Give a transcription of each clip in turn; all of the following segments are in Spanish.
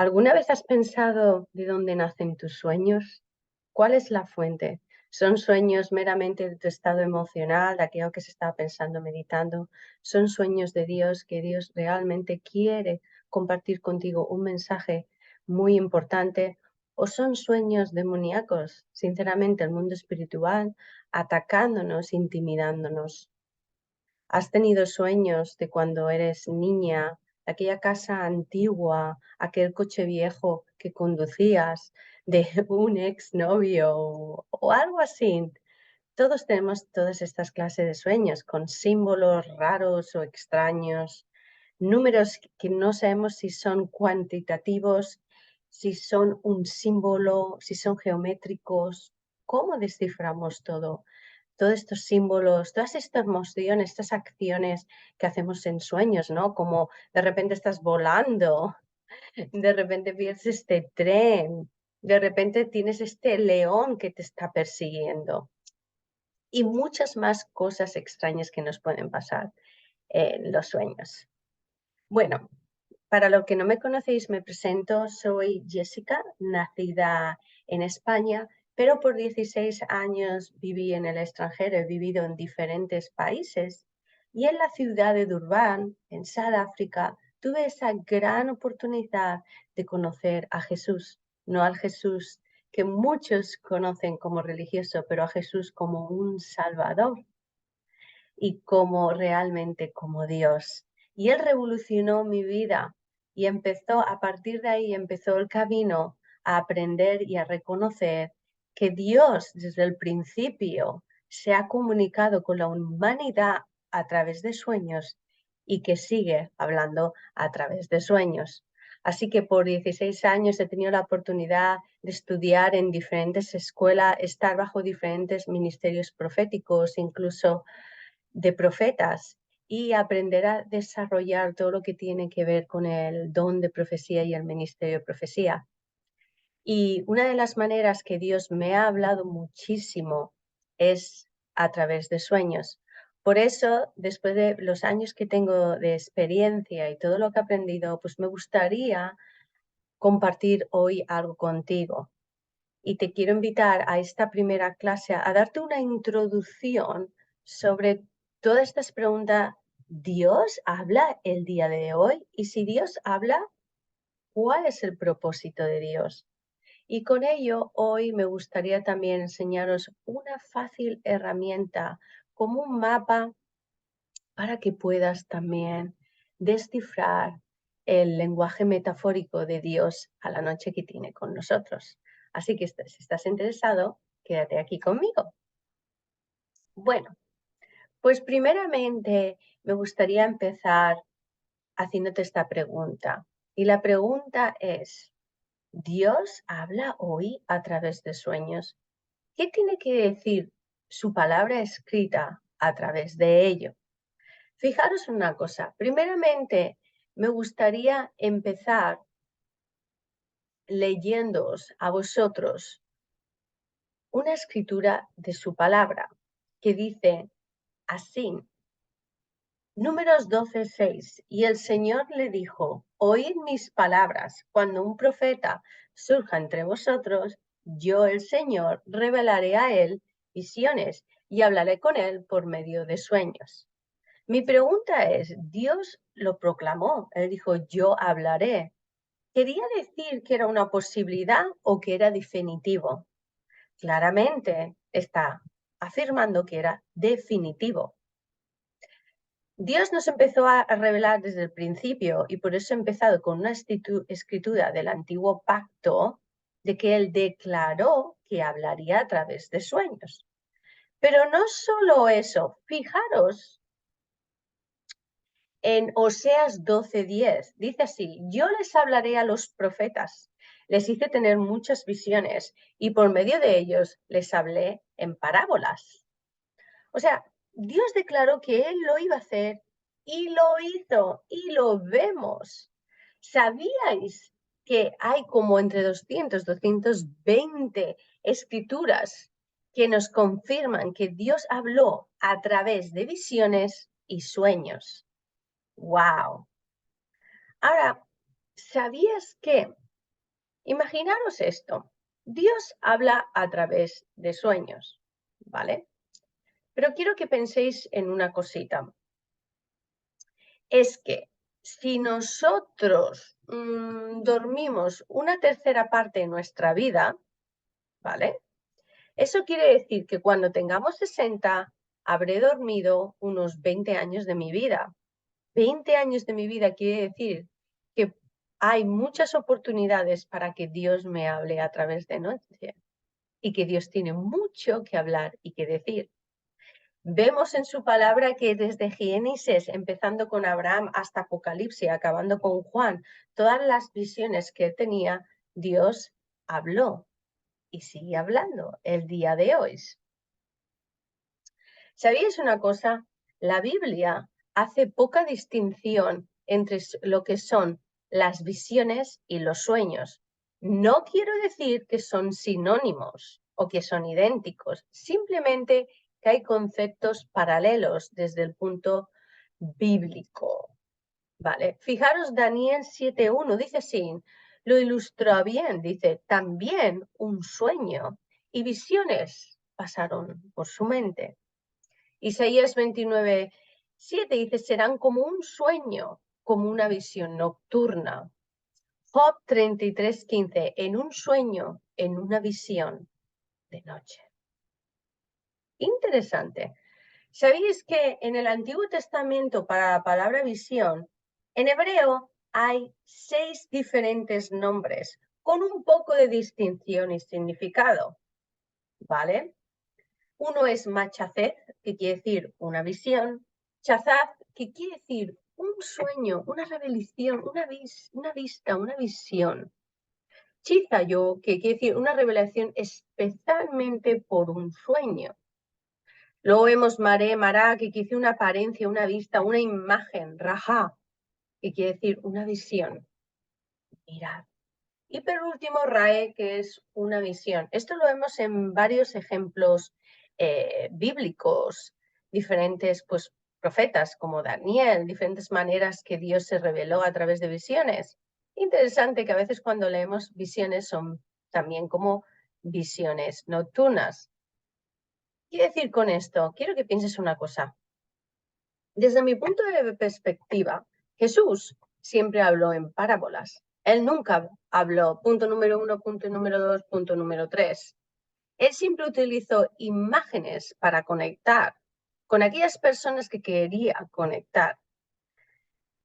¿Alguna vez has pensado de dónde nacen tus sueños? ¿Cuál es la fuente? ¿Son sueños meramente de tu estado emocional, de aquello que se está pensando, meditando? ¿Son sueños de Dios que Dios realmente quiere compartir contigo un mensaje muy importante? ¿O son sueños demoníacos, sinceramente, el mundo espiritual atacándonos, intimidándonos? ¿Has tenido sueños de cuando eres niña, aquella casa antigua, aquel coche viejo que conducías, de un exnovio o algo así? Todos tenemos todas estas clases de sueños con símbolos raros o extraños, números que no sabemos si son cuantitativos, si son un símbolo, si son geométricos. ¿Cómo desciframos todo? Todos estos símbolos, todas estas emociones, estas acciones que hacemos en sueños, ¿no? Como de repente estás volando, de repente pierdes este tren, de repente tienes este león que te está persiguiendo y muchas más cosas extrañas que nos pueden pasar en los sueños. Bueno, para los que no me conocéis, me presento, soy Jessica, nacida en España, pero por 16 años viví en el extranjero, he vivido en diferentes países y en la ciudad de Durban, en Sudáfrica, tuve esa gran oportunidad de conocer a Jesús, no al Jesús que muchos conocen como religioso, pero a Jesús como un Salvador y como realmente como Dios. Y Él revolucionó mi vida y empezó, a partir de ahí empezó el camino a aprender y a reconocer que Dios desde el principio se ha comunicado con la humanidad a través de sueños y que sigue hablando a través de sueños. Así que por 16 años he tenido la oportunidad de estudiar en diferentes escuelas, estar bajo diferentes ministerios proféticos, incluso de profetas, y aprender a desarrollar todo lo que tiene que ver con el don de profecía y el ministerio de profecía. Y una de las maneras que Dios me ha hablado muchísimo es a través de sueños. Por eso, después de los años que tengo de experiencia y todo lo que he aprendido, pues me gustaría compartir hoy algo contigo. Y te quiero invitar a esta primera clase a darte una introducción sobre todas estas preguntas. ¿Dios habla el día de hoy? Y si Dios habla, ¿cuál es el propósito de Dios? Y con ello, hoy me gustaría también enseñaros una fácil herramienta como un mapa para que puedas también descifrar el lenguaje metafórico de Dios a la noche que tiene con nosotros. Así que si estás interesado, quédate aquí conmigo. Bueno, pues primeramente me gustaría empezar haciéndote esta pregunta. Y la pregunta es, ¿Dios habla hoy a través de sueños? ¿Qué tiene que decir su palabra escrita a través de ello? Fijaros una cosa, primeramente me gustaría empezar leyéndoos a vosotros una escritura de su palabra que dice así, Números 12:6, y el Señor le dijo, oíd mis palabras, cuando un profeta surja entre vosotros, yo el Señor revelaré a él visiones y hablaré con él por medio de sueños. Mi pregunta es, Dios lo proclamó, Él dijo, yo hablaré. ¿Quería decir que era una posibilidad o que era definitivo? Claramente está afirmando que era definitivo. Dios nos empezó a revelar desde el principio y por eso he empezado con una escritura del antiguo pacto de que Él declaró que hablaría a través de sueños. Pero no solo eso, fijaros en Oseas 12:10, dice así, yo les hablaré a los profetas, les hice tener muchas visiones y por medio de ellos les hablé en parábolas. O sea, Dios declaró que Él lo iba a hacer y lo hizo y lo vemos. ¿Sabíais que hay como entre 200, 220 escrituras que nos confirman que Dios habló a través de visiones y sueños? ¡Wow! Ahora, ¿sabías que Imaginaros esto. Dios habla a través de sueños, ¿vale? Pero quiero que penséis en una cosita. Es que si nosotros dormimos una tercera parte de nuestra vida, ¿vale? Eso quiere decir que cuando tengamos 60, habré dormido unos 20 años de mi vida. 20 años de mi vida quiere decir que hay muchas oportunidades para que Dios me hable a través de noche y que Dios tiene mucho que hablar y que decir. Vemos en su palabra que desde Génesis, empezando con Abraham hasta Apocalipsis, acabando con Juan, todas las visiones que él tenía, Dios habló y sigue hablando el día de hoy. ¿Sabéis una cosa? La Biblia hace poca distinción entre lo que son las visiones y los sueños. No quiero decir que son sinónimos o que son idénticos, simplemente que hay conceptos paralelos desde el punto bíblico. ¿Vale? Fijaros, Daniel 7.1 dice así, lo ilustró bien, dice, también un sueño y visiones pasaron por su mente. Isaías 29.7 dice, serán como un sueño, como una visión nocturna. Job 33.15, en un sueño, en una visión de noche. Interesante. ¿Sabéis que en el Antiguo Testamento para la palabra visión, en hebreo hay 6 diferentes nombres con un poco de distinción y significado? ¿Vale? Uno es Machacet, que quiere decir una visión. Chazaz, que quiere decir un sueño, una revelación, una vista, una visión. Chizayo, que quiere decir una revelación especialmente por un sueño. Luego vemos Maré, Mará, que quiere decir una apariencia, una vista, una imagen. Rajá, que quiere decir una visión. Mirad. Y por último, Rae, que es una visión. Esto lo vemos en varios ejemplos bíblicos, diferentes pues, profetas como Daniel, diferentes maneras que Dios se reveló a través de visiones. Interesante que a veces cuando leemos visiones son también como visiones nocturnas. ¿Qué quiero decir con esto? Quiero que pienses una cosa. Desde mi punto de perspectiva, Jesús siempre habló en parábolas. Él nunca habló punto número 1, punto número 2, punto número 3. Él siempre utilizó imágenes para conectar con aquellas personas que quería conectar.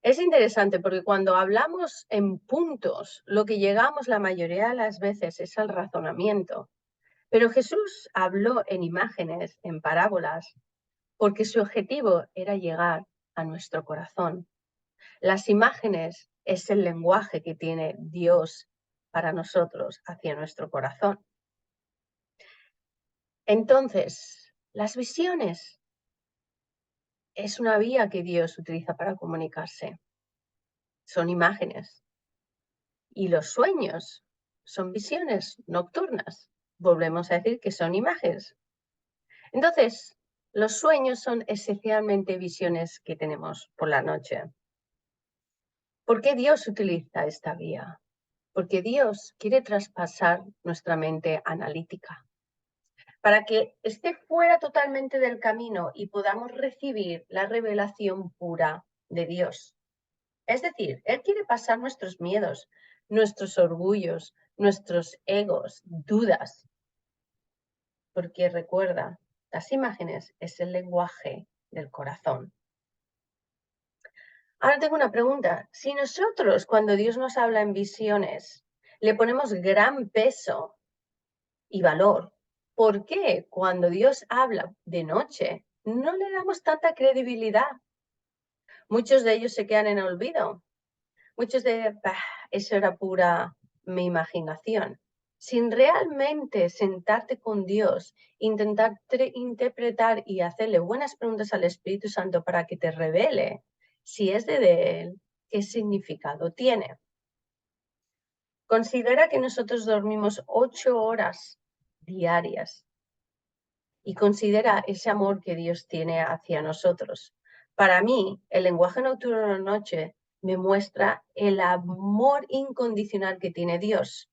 Es interesante porque cuando hablamos en puntos, lo que llegamos la mayoría de las veces es al razonamiento. Pero Jesús habló en imágenes, en parábolas, porque su objetivo era llegar a nuestro corazón. Las imágenes es el lenguaje que tiene Dios para nosotros hacia nuestro corazón. Entonces, las visiones es una vía que Dios utiliza para comunicarse. Son imágenes. Y los sueños son visiones nocturnas. Volvemos a decir que son imágenes. Entonces, los sueños son esencialmente visiones que tenemos por la noche. ¿Por qué Dios utiliza esta vía? Porque Dios quiere traspasar nuestra mente analítica para que esté fuera totalmente del camino y podamos recibir la revelación pura de Dios. Es decir, Él quiere pasar nuestros miedos, nuestros orgullos, nuestros egos, dudas, porque recuerda, las imágenes es el lenguaje del corazón. Ahora tengo una pregunta. Si nosotros, cuando Dios nos habla en visiones, le ponemos gran peso y valor, ¿por qué cuando Dios habla de noche no le damos tanta credibilidad? Muchos de ellos se quedan en olvido. Muchos de eso era pura mi imaginación. Sin realmente sentarte con Dios, intentar interpretar y hacerle buenas preguntas al Espíritu Santo para que te revele si es de Él, qué significado tiene. Considera que nosotros dormimos 8 horas diarias y considera ese amor que Dios tiene hacia nosotros. Para mí, el lenguaje nocturno de la noche me muestra el amor incondicional que tiene Dios.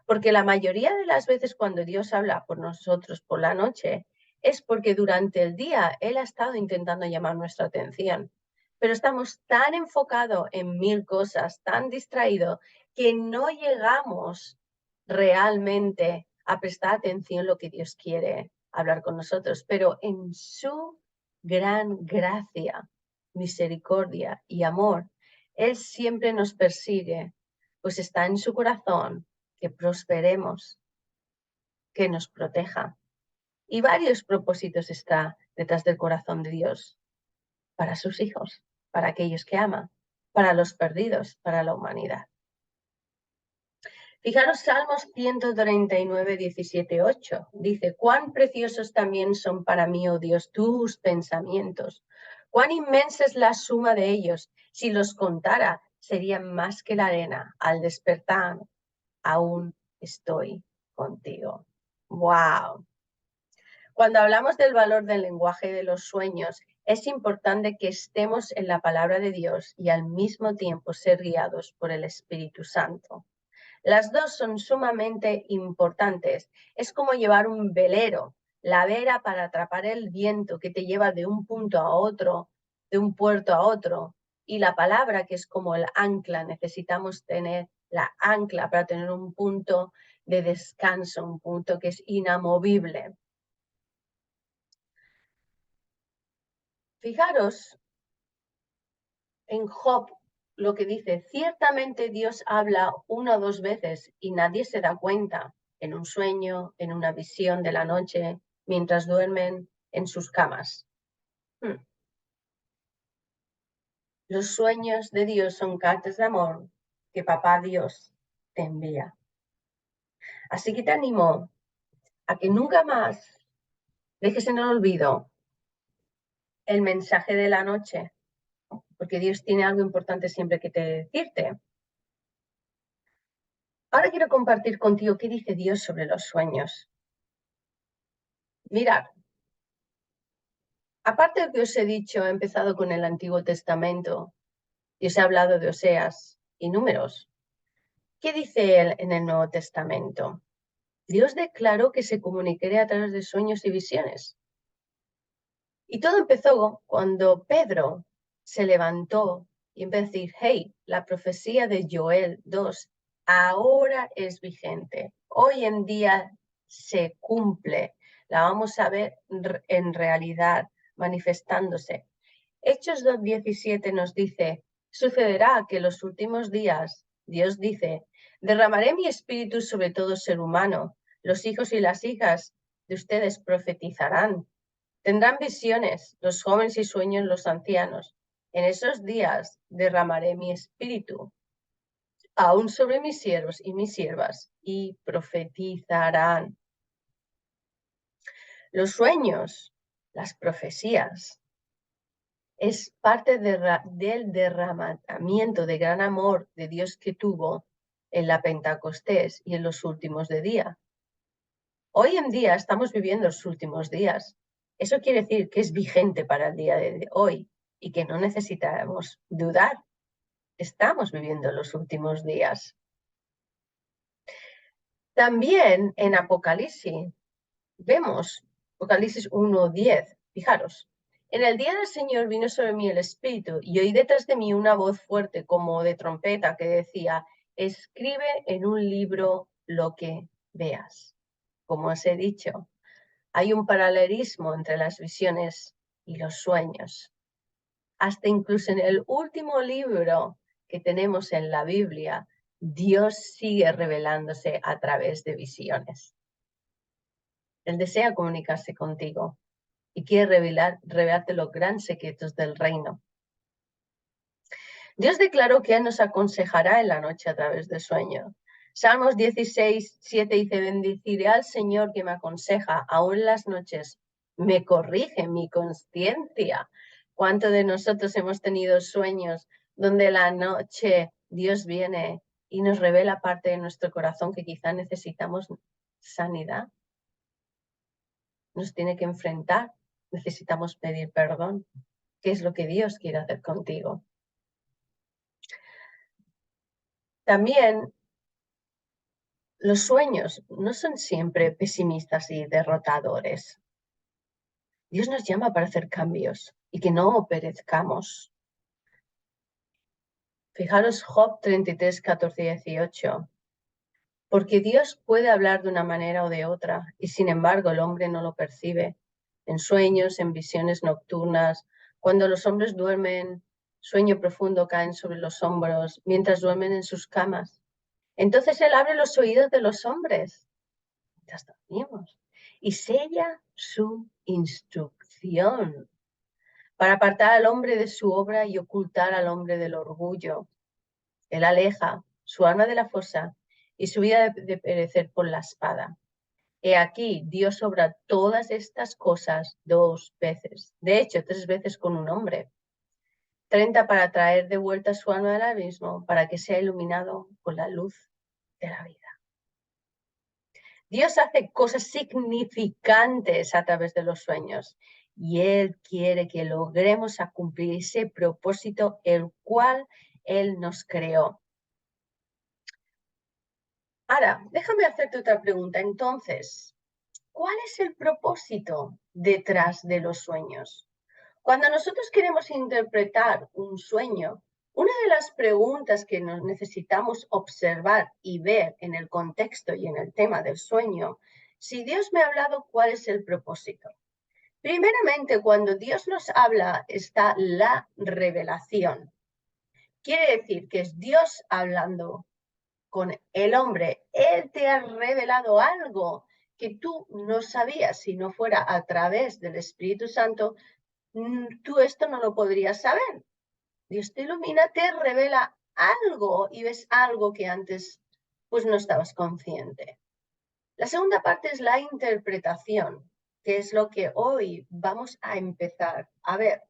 Porque la mayoría de las veces cuando Dios habla por nosotros por la noche, es porque durante el día Él ha estado intentando llamar nuestra atención. Pero estamos tan enfocados en mil cosas, tan distraídos, que no llegamos realmente a prestar atención a lo que Dios quiere hablar con nosotros. Pero en su gran gracia, misericordia y amor, Él siempre nos persigue, pues está en su corazón que prosperemos, que nos proteja. Y varios propósitos está detrás del corazón de Dios para sus hijos, para aquellos que ama, para los perdidos, para la humanidad. Fijaros Salmos 139, 17, 8. Dice, cuán preciosos también son para mí, oh Dios, tus pensamientos. Cuán inmensa es la suma de ellos. Si los contara, serían más que la arena. Al despertar, aún estoy contigo. ¡Wow! Cuando hablamos del valor del lenguaje de los sueños, es importante que estemos en la palabra de Dios y al mismo tiempo ser guiados por el Espíritu Santo. Las dos son sumamente importantes. Es como llevar un velero, la vela para atrapar el viento que te lleva de un punto a otro, de un puerto a otro, y la palabra que es como el ancla. Necesitamos tener la ancla para tener un punto de descanso, un punto que es inamovible. Fijaros en Job lo que dice, ciertamente Dios habla una o dos veces y nadie se da cuenta, en un sueño, en una visión de la noche, mientras duermen en sus camas. Los sueños de Dios son cartas de amor que papá Dios te envía. Así que te animo a que nunca más dejes en el olvido el mensaje de la noche, porque Dios tiene algo importante siempre que te decirte. Ahora quiero compartir contigo qué dice Dios sobre los sueños. Mirad, aparte de lo que os he dicho, he empezado con el Antiguo Testamento y os he hablado de Oseas y Números. ¿Qué dice él en el Nuevo Testamento? Dios declaró que se comunicaría a través de sueños y visiones. Y todo empezó cuando Pedro se levantó y empezó a decir, hey, la profecía de Joel 2 ahora es vigente. Hoy en día se cumple. La vamos a ver en realidad manifestándose. Hechos 2:17 nos dice, sucederá que en los últimos días, Dios dice, derramaré mi espíritu sobre todo ser humano. Los hijos y las hijas de ustedes profetizarán. Tendrán visiones los jóvenes y sueños los ancianos. En esos días derramaré mi espíritu aún sobre mis siervos y mis siervas y profetizarán. Los sueños, las profecías, es parte del derramamiento de gran amor de Dios que tuvo en la Pentecostés y en los últimos de día. Hoy en día estamos viviendo los últimos días. Eso quiere decir que es vigente para el día de hoy y que no necesitamos dudar. Estamos viviendo los últimos días. También en Apocalipsis vemos, Apocalipsis 1:10, fijaros, en el día del Señor vino sobre mí el Espíritu y oí detrás de mí una voz fuerte como de trompeta que decía, escribe en un libro lo que veas. Como os he dicho, hay un paralelismo entre las visiones y los sueños. Hasta incluso en el último libro que tenemos en la Biblia, Dios sigue revelándose a través de visiones. Él desea comunicarse contigo y quiere revelarte los grandes secretos del reino. Dios declaró que Él nos aconsejará en la noche a través del sueño. Salmos 16:7 dice, bendeciré al Señor que me aconseja, aún en las noches me corrige mi conciencia. ¿Cuántos de nosotros hemos tenido sueños donde la noche Dios viene y nos revela parte de nuestro corazón que quizá necesitamos sanidad? Nos tiene que enfrentar, necesitamos pedir perdón. ¿Qué es lo que Dios quiere hacer contigo? También Los sueños no son siempre pesimistas y derrotadores. Dios nos llama para hacer cambios y que no perezcamos. Fijaros Job 33, 14 y 18. Porque Dios puede hablar de una manera o de otra, y sin embargo el hombre no lo percibe. En sueños, en visiones nocturnas, cuando los hombres duermen, sueño profundo caen sobre los hombros, mientras duermen en sus camas. Entonces Él abre los oídos de los hombres, mientras dormimos, y sella su instrucción para apartar al hombre de su obra y ocultar al hombre del orgullo. Él aleja su alma de la fosa y su vida de perecer por la espada. He aquí, Dios obra todas estas cosas 2 veces, de hecho 3 veces con un hombre. 30 para traer de vuelta su alma del abismo, para que sea iluminado con la luz de la vida. Dios hace cosas significantes a través de los sueños y Él quiere que logremos a cumplir ese propósito el cual Él nos creó. Ahora, déjame hacerte otra pregunta. Entonces, ¿cuál es el propósito detrás de los sueños? Cuando nosotros queremos interpretar un sueño, una de las preguntas que nos necesitamos observar y ver en el contexto y en el tema del sueño, si Dios me ha hablado, ¿cuál es el propósito? Primeramente, cuando Dios nos habla, está la revelación. Quiere decir que es Dios hablando con el hombre. Él te ha revelado algo que tú no sabías si no fuera a través del Espíritu Santo. Tú esto no lo podrías saber. Dios te ilumina, te revela algo y ves algo que antes pues no estabas consciente. La segunda parte es la interpretación, que es lo que hoy vamos a empezar a ver.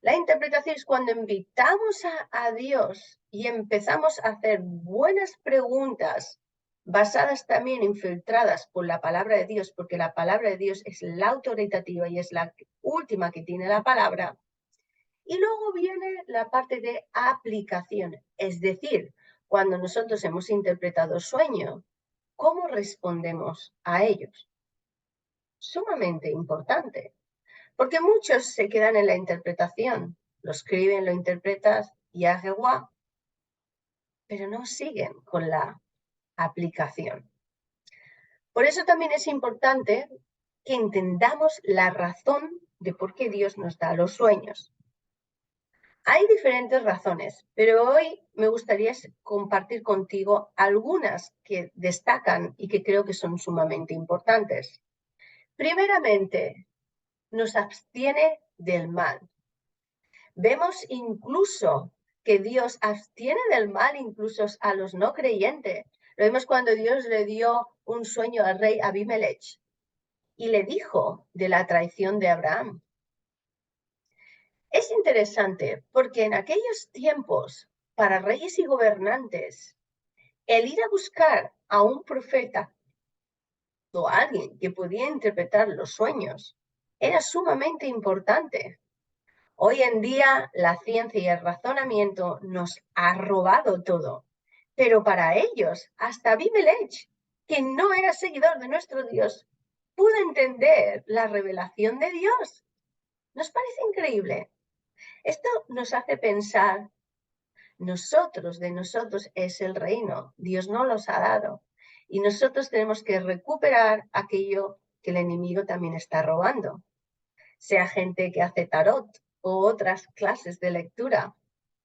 La interpretación es cuando invitamos a Dios y empezamos a hacer buenas preguntas basadas también, infiltradas por la palabra de Dios, porque la palabra de Dios es la autoritativa y es la última que tiene la palabra. Y luego viene la parte de aplicación, es decir, cuando nosotros hemos interpretado sueño, ¿cómo respondemos a ellos? Sumamente importante. Porque muchos se quedan en la interpretación, lo escriben, lo interpretas, ya guau, pero no siguen con la aplicación. Por eso también es importante que entendamos la razón de por qué Dios nos da los sueños. Hay diferentes razones, pero hoy me gustaría compartir contigo algunas que destacan y que creo que son sumamente importantes. Primeramente, nos abstiene del mal. Vemos incluso que Dios abstiene del mal incluso a los no creyentes. Lo vemos cuando Dios le dio un sueño al rey Abimelech y le dijo de la traición de Abraham. Es interesante porque en aquellos tiempos, para reyes y gobernantes, el ir a buscar a un profeta o a alguien que podía interpretar los sueños era sumamente importante. Hoy en día la ciencia y el razonamiento nos ha robado todo, pero para ellos, hasta Abimelech, que no era seguidor de nuestro Dios, pudo entender la revelación de Dios. ¿Nos parece increíble? Esto nos hace pensar, de nosotros es el reino, Dios nos los ha dado, y nosotros tenemos que recuperar aquello que el enemigo también está robando, sea gente que hace tarot o otras clases de lectura.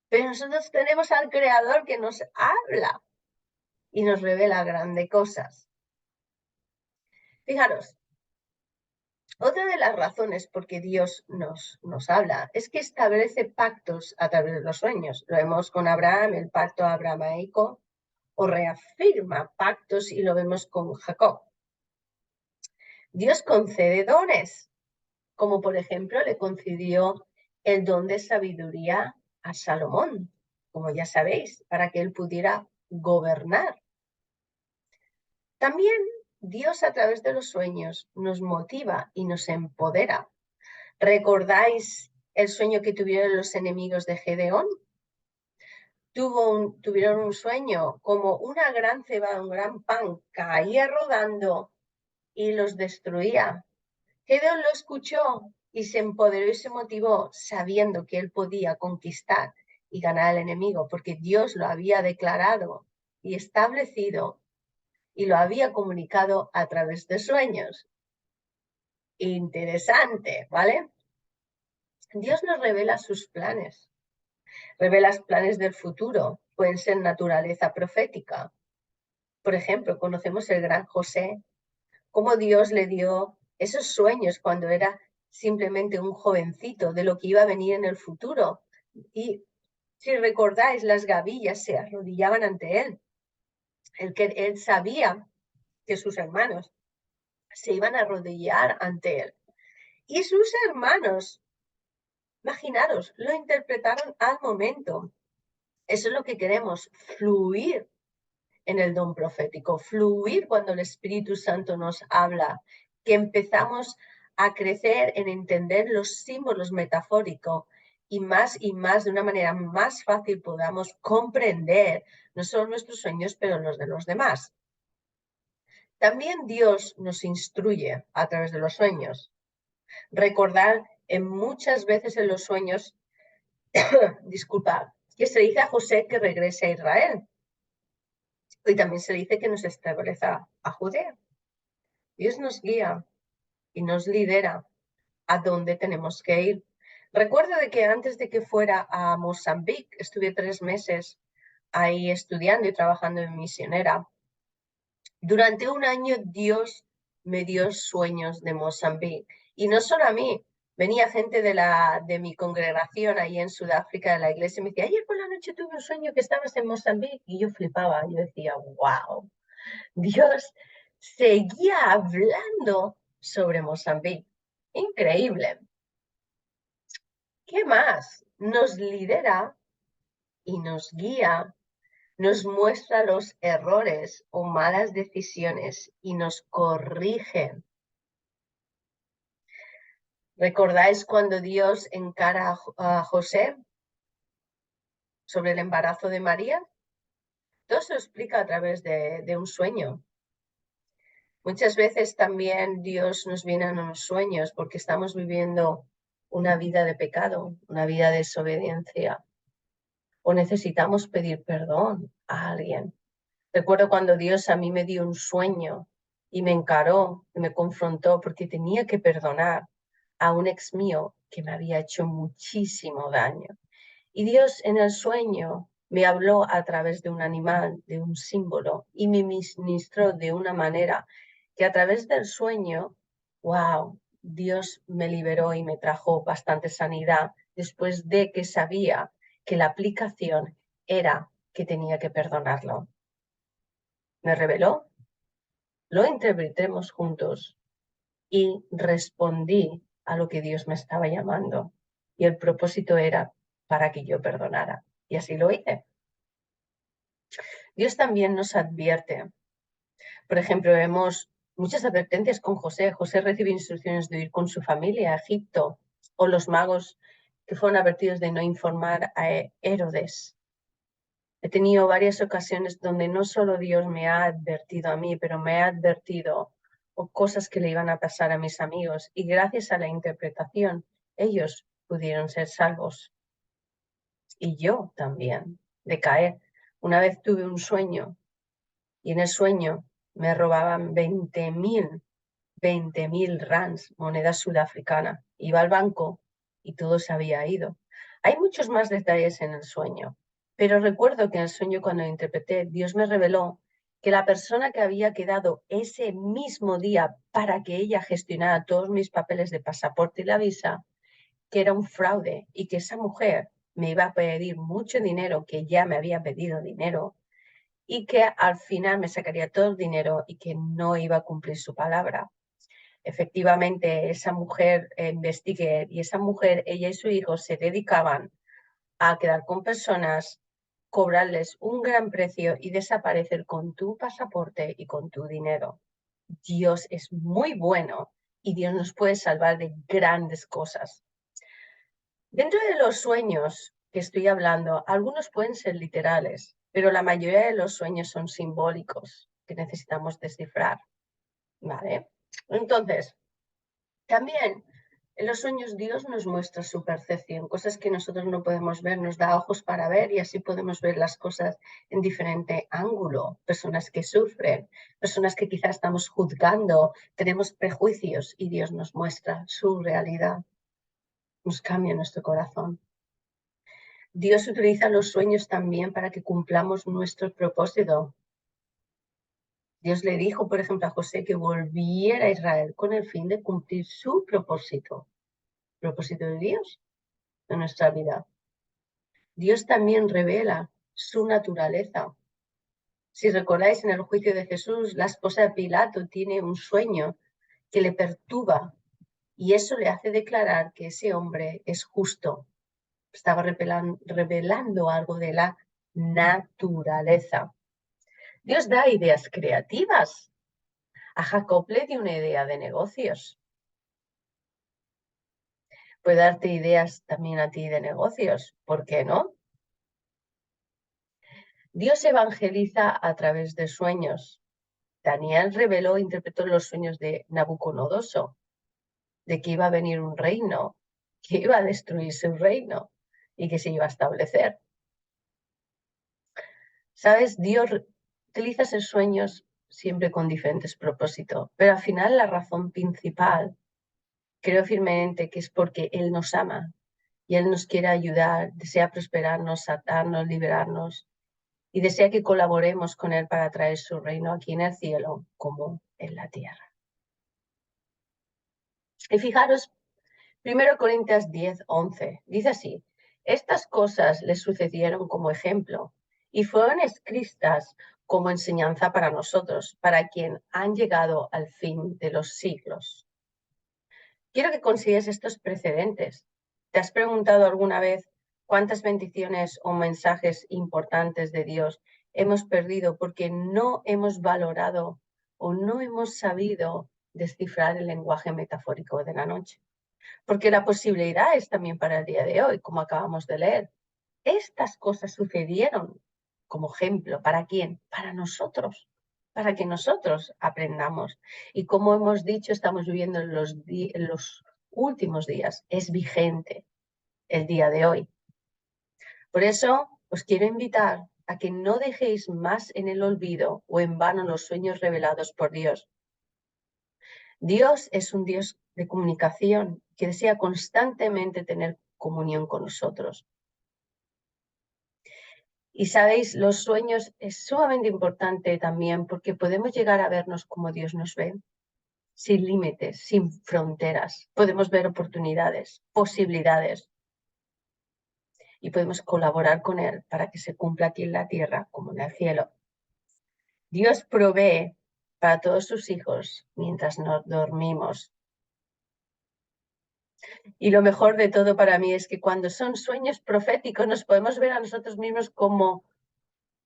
Pero nosotros tenemos al Creador que nos habla y nos revela grandes cosas. Fijaros, otra de las razones por que Dios nos habla es que establece pactos a través de los sueños. Lo vemos con Abraham, el pacto abrahamaico, o reafirma pactos y lo vemos con Jacob. Dios concede dones, como por ejemplo le concedió el don de sabiduría a Salomón, como ya sabéis, para que él pudiera gobernar. También Dios a través de los sueños nos motiva y nos empodera. ¿Recordáis el sueño que tuvieron los enemigos de Gedeón? tuvieron un sueño, como una gran cebada, un gran pan, caía rodando y los destruía. Gedeón lo escuchó y se empoderó y se motivó sabiendo que él podía conquistar y ganar al enemigo, porque Dios lo había declarado y establecido y lo había comunicado a través de sueños. Interesante, ¿vale? Dios nos revela sus planes, revela planes del futuro, pueden ser naturaleza profética. Por ejemplo, conocemos el gran José, cómo Dios le dio esos sueños cuando era simplemente un jovencito de lo que iba a venir en el futuro. Y si recordáis, las gavillas se arrodillaban ante él. Él sabía que sus hermanos se iban a arrodillar ante él. Y sus hermanos, imaginaros, lo interpretaron al momento. Eso es lo que queremos, fluir en el don profético, fluir cuando el Espíritu Santo nos habla, que empezamos a crecer en entender los símbolos metafóricos y más de una manera más fácil podamos comprender no solo nuestros sueños, pero los de los demás. También Dios nos instruye a través de los sueños. Recordar muchas veces en los sueños, disculpa, que se dice a José que regrese a Israel. Y también se dice que nos establezca a Judea. Dios nos guía y nos lidera a dónde tenemos que ir. Recuerdo de que antes de que fuera a Mozambique, estuve 3 meses ahí estudiando y trabajando en misionera. Durante un año Dios me dio sueños de Mozambique. Y no solo a mí, venía gente de mi congregación ahí en Sudáfrica, de la iglesia, y me decía, ayer por la noche tuve un sueño que estabas en Mozambique. Y yo flipaba, yo decía, wow, Dios seguía hablando sobre Mozambique. Increíble. ¿Qué más? Nos lidera y nos guía, nos muestra los errores o malas decisiones y nos corrige. ¿Recordáis cuando Dios encara a José sobre el embarazo de María? Todo se explica a través de un sueño. Muchas veces también Dios nos viene en los sueños porque estamos viviendo una vida de pecado, una vida de desobediencia, o necesitamos pedir perdón a alguien. Recuerdo cuando Dios a mí me dio un sueño y me encaró, y me confrontó porque tenía que perdonar a un ex mío que me había hecho muchísimo daño. Y Dios en el sueño me habló a través de un animal, de un símbolo, y me ministró de una manera que a través del sueño, wow, Dios me liberó y me trajo bastante sanidad después de que sabía que la aplicación era que tenía que perdonarlo. Me reveló, lo interpretemos juntos y respondí a lo que Dios me estaba llamando. Y el propósito era para que yo perdonara. Y así lo hice. Dios también nos advierte. Por ejemplo, vemos muchas advertencias con José. José recibe instrucciones de ir con su familia a Egipto, o los magos que fueron advertidos de no informar a Herodes. He tenido varias ocasiones donde no solo Dios me ha advertido a mí, pero me ha advertido cosas que le iban a pasar a mis amigos, y gracias a la interpretación ellos pudieron ser salvos. Y yo también, de caer. Una vez tuve un sueño y en el sueño me robaban 20.000 rands, moneda sudafricana. Iba al banco y todo se había ido. Hay muchos más detalles en el sueño, pero recuerdo que en el sueño, cuando lo interpreté, Dios me reveló que la persona que había quedado ese mismo día para que ella gestionara todos mis papeles de pasaporte y la visa, que era un fraude, y que esa mujer me iba a pedir mucho dinero, que ya me había pedido dinero, y que al final me sacaría todo el dinero y que no iba a cumplir su palabra. Efectivamente, esa mujer, investigué, y esa mujer, ella y su hijo, se dedicaban a quedar con personas, cobrarles un gran precio y desaparecer con tu pasaporte y con tu dinero. Dios es muy bueno y Dios nos puede salvar de grandes cosas. Dentro de los sueños, que estoy hablando, algunos pueden ser literales, pero la mayoría de los sueños son simbólicos que necesitamos descifrar, ¿vale? Entonces, también en los sueños Dios nos muestra su percepción, cosas que nosotros no podemos ver, nos da ojos para ver y así podemos ver las cosas en diferente ángulo. Personas que sufren, personas que quizás estamos juzgando, tenemos prejuicios y Dios nos muestra su realidad, nos cambia nuestro corazón. Dios utiliza los sueños también para que cumplamos nuestro propósito. Dios le dijo, por ejemplo, a José que volviera a Israel con el fin de cumplir su propósito. Propósito de Dios en nuestra vida. Dios también revela su naturaleza. Si recordáis en el juicio de Jesús, la esposa de Pilato tiene un sueño que le perturba y eso le hace declarar que ese hombre es justo. Estaba revelando algo de la naturaleza. Dios da ideas creativas. A Jacob le dio una idea de negocios. Puede darte ideas también a ti de negocios. ¿Por qué no? Dios evangeliza a través de sueños. Daniel reveló, interpretó los sueños de Nabucodonosor, de que iba a venir un reino, que iba a destruir su reino y que se iba a establecer. ¿Sabes? Dios utiliza esos sueños siempre con diferentes propósitos, pero al final la razón principal, creo firmemente que es porque Él nos ama y Él nos quiere ayudar, desea prosperarnos, satarnos, liberarnos y desea que colaboremos con Él para traer su reino aquí en el cielo como en la tierra. Y fijaros, 1 Corintios 10:11, dice así, estas cosas les sucedieron como ejemplo y fueron escritas como enseñanza para nosotros, para quien han llegado al fin de los siglos. Quiero que consideres estos precedentes. ¿Te has preguntado alguna vez cuántas bendiciones o mensajes importantes de Dios hemos perdido porque no hemos valorado o no hemos sabido descifrar el lenguaje metafórico de la noche? Porque la posibilidad es también para el día de hoy, como acabamos de leer. Estas cosas sucedieron como ejemplo. ¿Para quién? Para nosotros, para que nosotros aprendamos. Y como hemos dicho, estamos viviendo en los últimos días. Es vigente el día de hoy. Por eso os quiero invitar a que no dejéis más en el olvido o en vano los sueños revelados por Dios. Dios es un Dios de comunicación que desea constantemente tener comunión con nosotros. Y sabéis, los sueños es sumamente importante también porque podemos llegar a vernos como Dios nos ve, sin límites, sin fronteras. Podemos ver oportunidades, posibilidades y podemos colaborar con Él para que se cumpla aquí en la tierra como en el cielo. Dios provee para todos sus hijos mientras nos dormimos. Y lo mejor de todo para mí es que cuando son sueños proféticos nos podemos ver a nosotros mismos como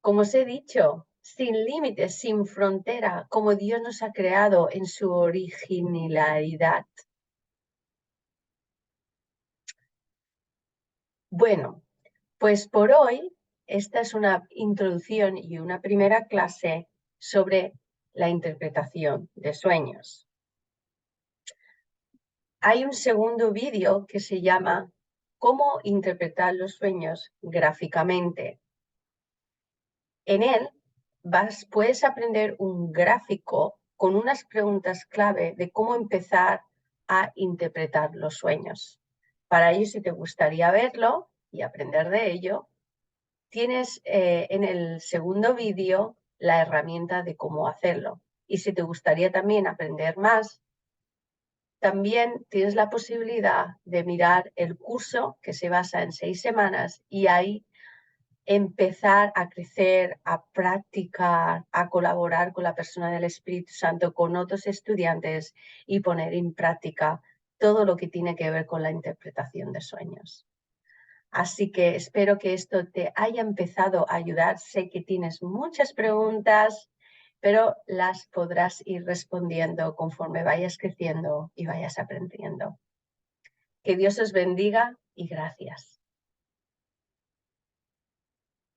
os he dicho, sin límites, sin frontera, como Dios nos ha creado en su originalidad. Bueno, pues por hoy esta es una introducción y una primera clase sobre la interpretación de sueños. Hay un segundo vídeo que se llama ¿Cómo interpretar los sueños gráficamente? En él puedes aprender un gráfico con unas preguntas clave de cómo empezar a interpretar los sueños. Para ello, si te gustaría verlo y aprender de ello, tienes en el segundo vídeo la herramienta de cómo hacerlo. Y si te gustaría también aprender más, también tienes la posibilidad de mirar el curso que se basa en 6 semanas y ahí empezar a crecer, a practicar, a colaborar con la persona del Espíritu Santo, con otros estudiantes y poner en práctica todo lo que tiene que ver con la interpretación de sueños. Así que espero que esto te haya empezado a ayudar. Sé que tienes muchas preguntas, pero las podrás ir respondiendo conforme vayas creciendo y vayas aprendiendo. Que Dios os bendiga y gracias.